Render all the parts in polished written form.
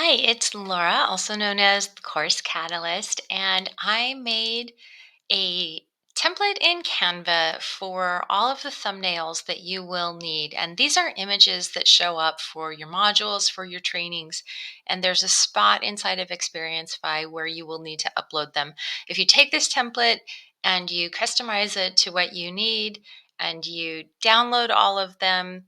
Hi, it's Laura, also known as the Course Catalyst, and I made a template in Canva for all of the thumbnails that you will need. And these are images that show up for your modules, for your trainings. And there's a spot inside of Xperiencify where you will need to upload them. If you take this template and you customize it to what you need and you download all of them,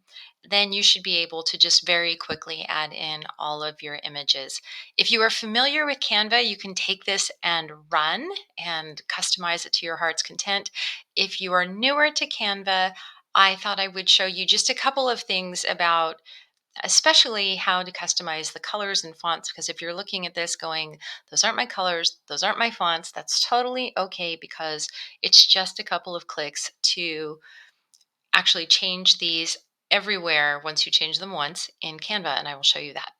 then you should be able to just very quickly add in all of your images. If you are familiar with Canva, you can take this and run and customize it to your heart's content. If you are newer to Canva, I thought I would show you just a couple of things about especially how to customize the colors and fonts, because if you're looking at this going, those aren't my colors, those aren't my fonts, that's totally okay because it's just a couple of clicks to actually change these everywhere once you change them once in Canva, and I will show you that.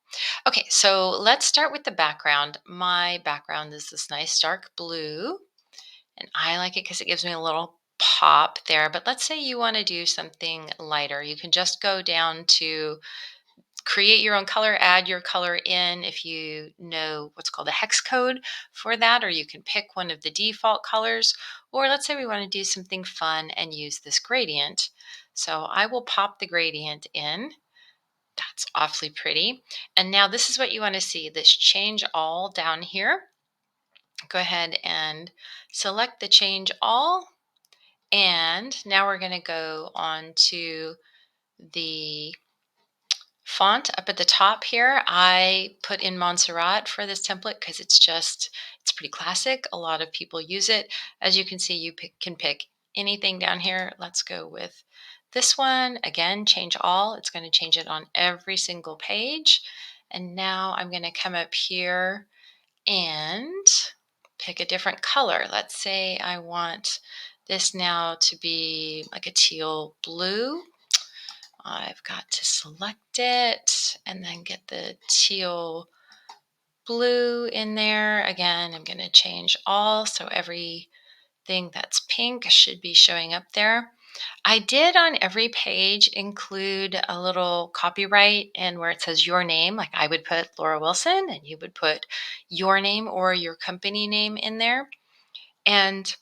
Okay, so let's start with the background. My background is this nice dark blue, and I like it because it gives me a little pop there. But let's say you want to do something lighter. You can just go down to create your own color, add your color in if you know what's called a hex code for that, or you can pick one of the default colors. Or let's say we want to do something fun and use this gradient. So I will pop the gradient in. That's awfully pretty. And now this is what you want to see, this change all down here. Go ahead and select the change all. And now we're going to go on to the font up at the top here. I put in Montserrat for this template because it's pretty classic. A lot of people use it. As you can see, you can pick anything down here. Let's go with this one. Again, change all. It's going to change it on every single page. And now I'm going to come up here and pick a different color. Let's say I want this now to be like a teal blue. I've got to select it and then get the teal blue in there. Again, I'm going to change all, so everything that's pink should be showing up there. I did on every page include a little copyright and where it says your name, like I would put Laura Wilson and you would put your name or your company name in there. And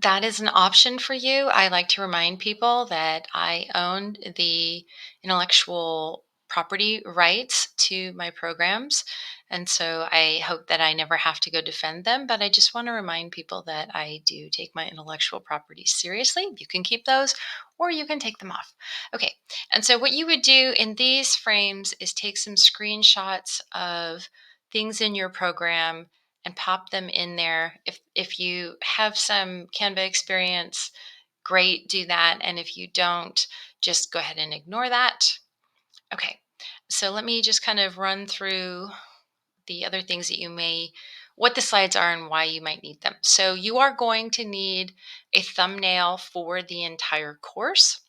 that is an option for you. I like to remind people that I own the intellectual property rights to my programs. And so I hope that I never have to go defend them. But I just want to remind people that I do take my intellectual property seriously. You can keep those or you can take them off. Okay. And so what you would do in these frames is take some screenshots of things in your program and pop them in there. If you have some Canva experience, great, do that. And if you don't, just go ahead and ignore that. Okay, so let me just kind of run through the other things that what the slides are and why you might need them. So you are going to need a thumbnail for the entire course.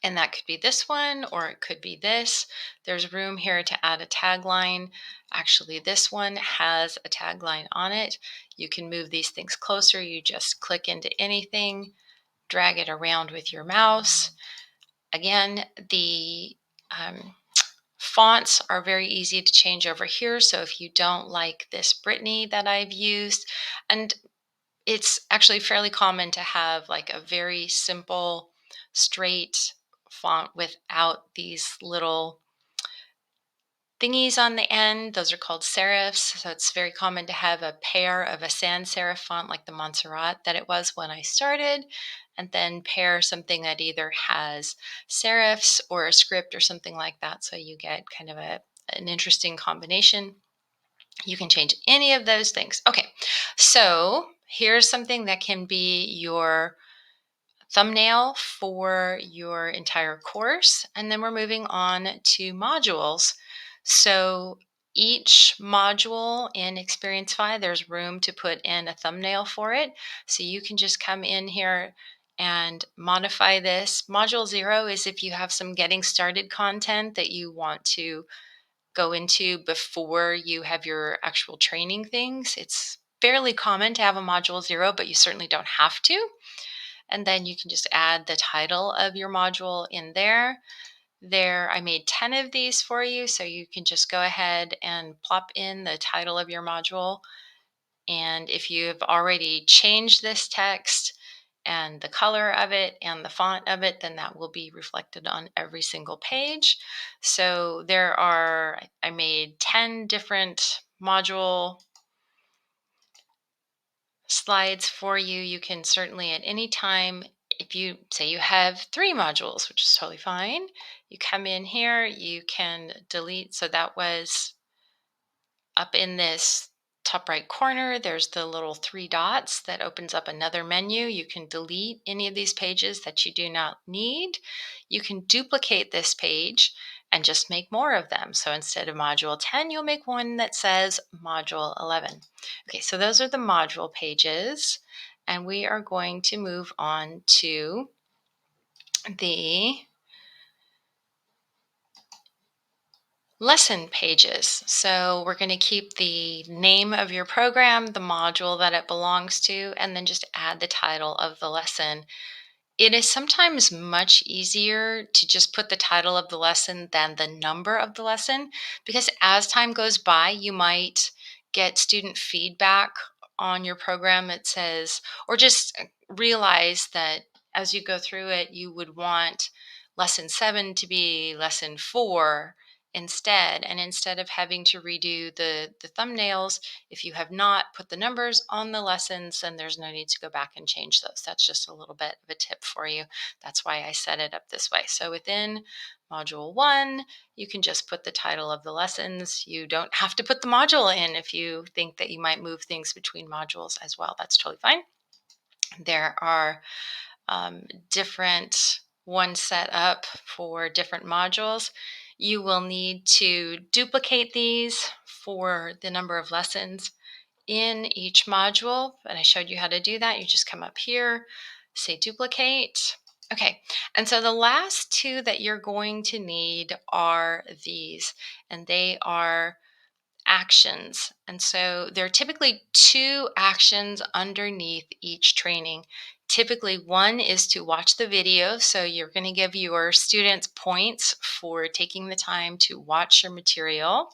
And that could be this one, or it could be this. There's room here to add a tagline. Actually, this one has a tagline on it. You can move these things closer. You just click into anything, drag it around with your mouse. Again, the fonts are very easy to change over here. So if you don't like this Brittany that I've used, and it's actually fairly common to have like a very simple, straight font without these little thingies on the end. Those are called serifs. So it's very common to have a pair of a sans serif font like the Montserrat that it was when I started, and then pair something that either has serifs or a script or something like that. So you get kind of an interesting combination. You can change any of those things. Okay, so here's something that can be your thumbnail for your entire course. And then we're moving on to modules. So each module in Xperiencify, there's room to put in a thumbnail for it. So you can just come in here and modify this. Module 0 is if you have some getting started content that you want to go into before you have your actual training things. It's fairly common to have a module 0, but you certainly don't have to. And then you can just add the title of your module in there. There, I made 10 of these for you, so you can just go ahead and plop in the title of your module. And if you've already changed this text and the color of it and the font of it, then that will be reflected on every single page. So there are, I made 10 different module slides for you. You can certainly at any time, if you say you have 3 modules, which is totally fine, you come in here, you can delete. So that was up in this top right corner, there's the little 3 dots that opens up another menu. You can delete any of these pages that you do not need. You can duplicate this page and just make more of them. So instead of module 10, you'll make one that says module 11. Okay, so those are the module pages. And we are going to move on to the lesson pages. So we're going to keep the name of your program, the module that it belongs to, and then just add the title of the lesson. It is sometimes much easier to just put the title of the lesson than the number of the lesson, because as time goes by, you might get student feedback on your program that says, or just realize that as you go through it, you would want lesson 7 to be lesson 4 instead. And instead of having to redo the thumbnails, if you have not put the numbers on the lessons, then there's no need to go back and change those. That's just a little bit of a tip for you. That's why I set it up this way. So within module 1, you can just put the title of the lessons. You don't have to put the module in if you think that you might move things between modules as well. That's totally fine. There are different ones set up for different modules. You will need to duplicate these for the number of lessons in each module. And I showed you how to do that. You just come up here, say duplicate. Okay, and so the last 2 that you're going to need are these, and they are actions. And so there are typically 2 actions underneath each training. Typically, one is to watch the video. So you're going to give your students points for taking the time to watch your material.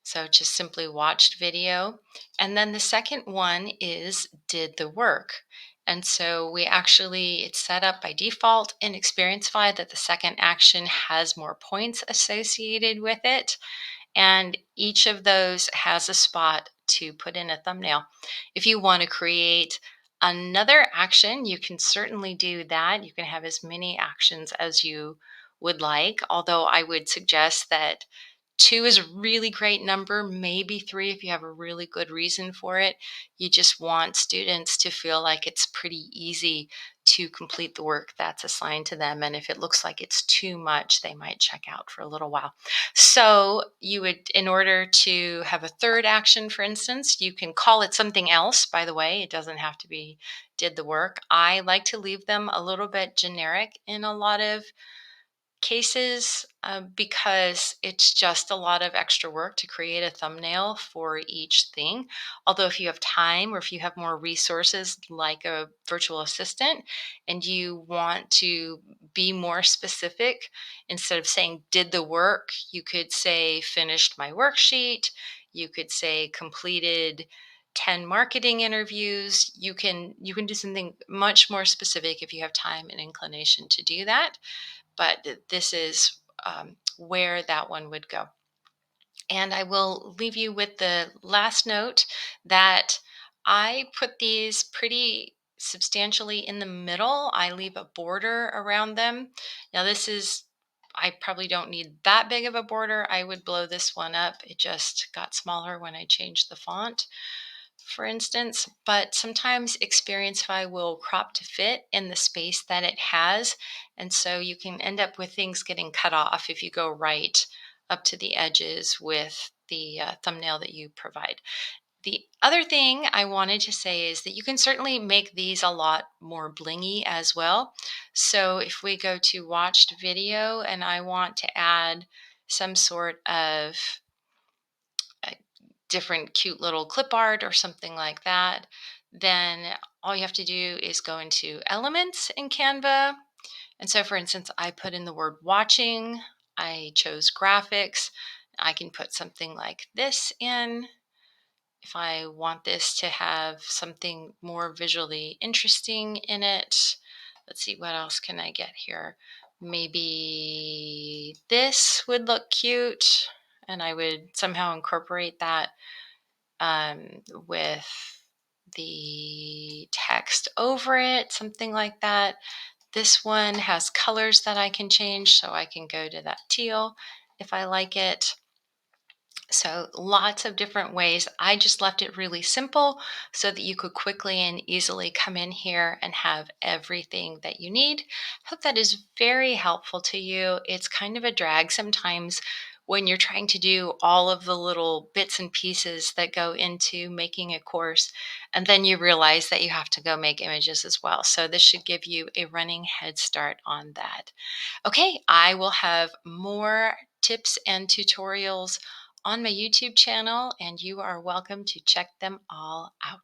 So just simply watched video. And then the second one is did the work. And so it's set up by default in Xperiencify that the second action has more points associated with it. And each of those has a spot to put in a thumbnail. If you want to create another action, you can certainly do that. You can have as many actions as you would like, although I would suggest that 2 is a really great number, maybe 3 if you have a really good reason for it. You just want students to feel like it's pretty easy to complete the work that's assigned to them. And if it looks like it's too much, they might check out for a little while. So you would, in order to have a third action, for instance, you can call it something else, by the way. It doesn't have to be did the work. I like to leave them a little bit generic in a lot of cases because it's just a lot of extra work to create a thumbnail for each thing. Although if you have time or if you have more resources like a virtual assistant and you want to be more specific, instead of saying did the work, you could say finished my worksheet. You could say completed 10 marketing interviews. You can do something much more specific if you have time and inclination to do that, but this is where that one would go. And I will leave you with the last note that I put these pretty substantially in the middle. I leave a border around them. Now I probably don't need that big of a border. I would blow this one up. It just got smaller when I changed the font, for instance, but sometimes Xperiencify will crop to fit in the space that it has. And so you can end up with things getting cut off if you go right up to the edges with the thumbnail that you provide. The other thing I wanted to say is that you can certainly make these a lot more blingy as well. So if we go to watched video and I want to add some sort of different cute little clip art or something like that, then all you have to do is go into elements in Canva. And so, for instance, I put in the word watching, I chose graphics. I can put something like this in if I want this to have something more visually interesting in it. Let's see, what else can I get here? Maybe this would look cute, and I would somehow incorporate that with the text over it, something like that. This one has colors that I can change, so I can go to that teal if I like it. So lots of different ways. I just left it really simple so that you could quickly and easily come in here and have everything that you need. Hope that is very helpful to you. It's kind of a drag sometimes when you're trying to do all of the little bits and pieces that go into making a course, and then you realize that you have to go make images as well. So this should give you a running head start on that. Okay, I will have more tips and tutorials on my YouTube channel, and you are welcome to check them all out.